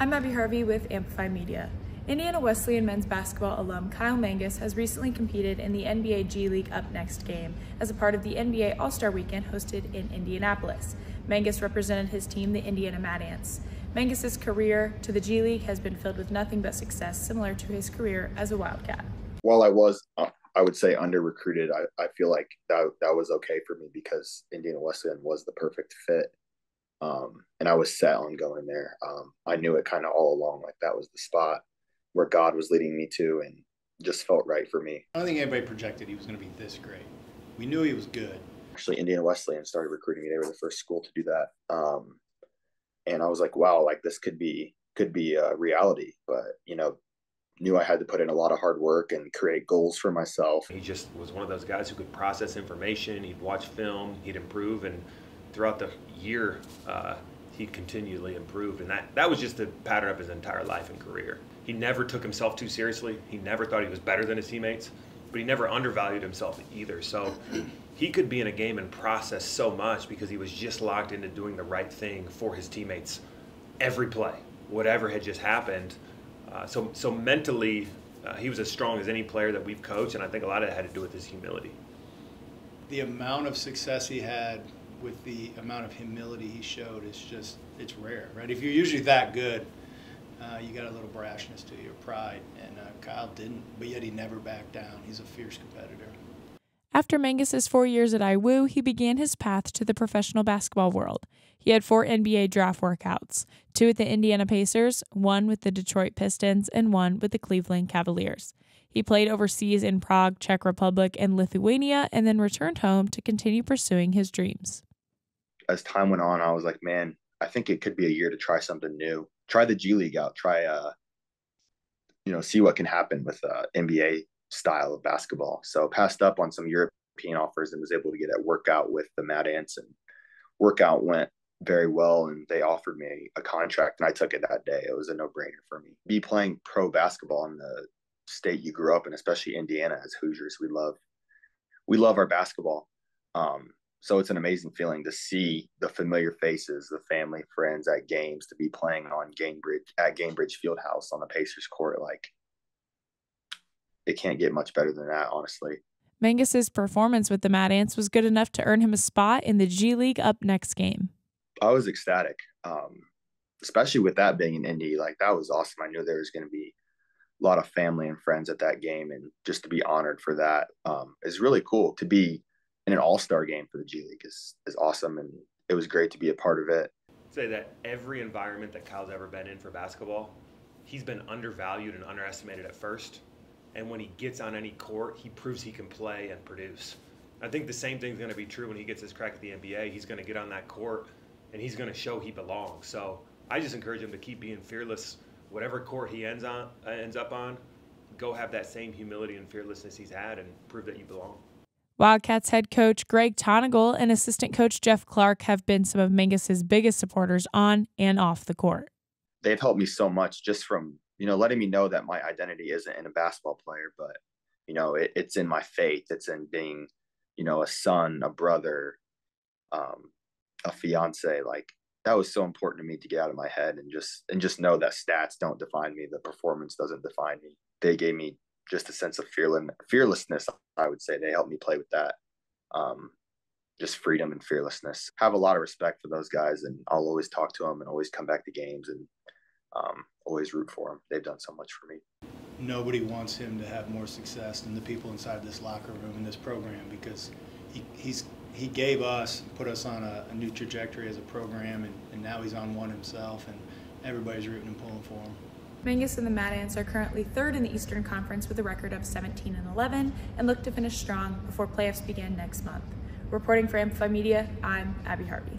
I'm Abby Harvey with Amplify Media. Indiana Wesleyan men's basketball alum Kyle Mangas has recently competed in the NBA G League Up Next game as a part of the NBA All-Star Weekend hosted in Indianapolis. Mangas represented his team, the Indiana Mad Ants. Mangas' career to the G League has been filled with nothing but success, similar to his career as a Wildcat. While I was, I would say, under-recruited, I feel like that was okay for me because Indiana Wesleyan was the perfect fit. And I was set on going there. I knew it kind of all along, like that was the spot where God was leading me to, and just felt right for me. I don't think anybody projected he was going to be this great. We knew he was good. Actually, Indiana Wesleyan started recruiting me. They were the first school to do that. And I was like, wow, like this could be a reality. But, knew I had to put in a lot of hard work and create goals for myself. He just was one of those guys who could process information. He'd watch film, he'd improve, and throughout the year, he continually improved. And that was just the pattern of his entire life and career. He never took himself too seriously. He never thought he was better than his teammates, but he never undervalued himself either. So he could be in a game and process so much because he was just locked into doing the right thing for his teammates every play, whatever had just happened. So mentally, he was as strong as any player that we've coached, and I think a lot of it had to do with his humility. The amount of success he had with the amount of humility he showed is just, it's rare, right? If you're usually that good, you got a little brashness to your pride, and Kyle didn't, but yet he never backed down. He's a fierce competitor. After Mangas' 4 years at IWU, he began his path to the professional basketball world. He had 4 NBA draft workouts, 2 with the Indiana Pacers, 1 with the Detroit Pistons, and 1 with the Cleveland Cavaliers. He played overseas in Prague, Czech Republic, and Lithuania, and then returned home to continue pursuing his dreams. As time went on, I was like, man, I think it could be a year to try something new. Try the G League out. Try, see what can happen with NBA style of basketball. So passed up on some European offers and was able to get a workout with the Mad Ants, and workout went very well, and they offered me a contract, and I took it that day. It was a no-brainer for me. Be playing pro basketball in the state you grew up in, especially Indiana, as Hoosiers, we love our basketball. So it's an amazing feeling to see the familiar faces, the family, friends at games, to be playing on Gainbridge Fieldhouse on the Pacers court. Like, it can't get much better than that, honestly. Mangas' performance with the Mad Ants was good enough to earn him a spot in the G League Up Next game. I was ecstatic, especially with that being in Indy. Like, that was awesome. I knew there was going to be a lot of family and friends at that game, and just to be honored for that is really cool. To be in an all-star game for the G League is awesome, and it was great to be a part of it. I'd say that every environment that Kyle's ever been in for basketball, he's been undervalued and underestimated at first. And when he gets on any court, he proves he can play and produce. I think the same thing's going to be true when he gets his crack at the NBA. He's going to get on that court, and he's going to show he belongs. So I just encourage him to keep being fearless. Whatever court he ends up on, go have that same humility and fearlessness he's had and prove that you belong. Wildcats head coach Greg Tonagel and assistant coach Jeff Clark have been some of Mangas' biggest supporters on and off the court. They've helped me so much just from letting me know that my identity isn't in a basketball player, but, it's in my faith. It's in being, a son, a brother, a fiance. Like, that was so important to me to get out of my head and just know that stats don't define me. The performance doesn't define me. They gave me just a sense of fearlessness, I would say. They helped me play with that. Just freedom and fearlessness. Have a lot of respect for those guys, and I'll always talk to them and always come back to games and always root for them. They've done so much for me. Nobody wants him to have more success than the people inside this locker room in this program, because he gave us, put us on a new trajectory as a program, and now he's on one himself, and everybody's rooting and pulling for him. Mangas and the Mad Ants are currently 3rd in the Eastern Conference with a record of 17-11 and look to finish strong before playoffs begin next month. Reporting for Amplify Media, I'm Abby Harvey.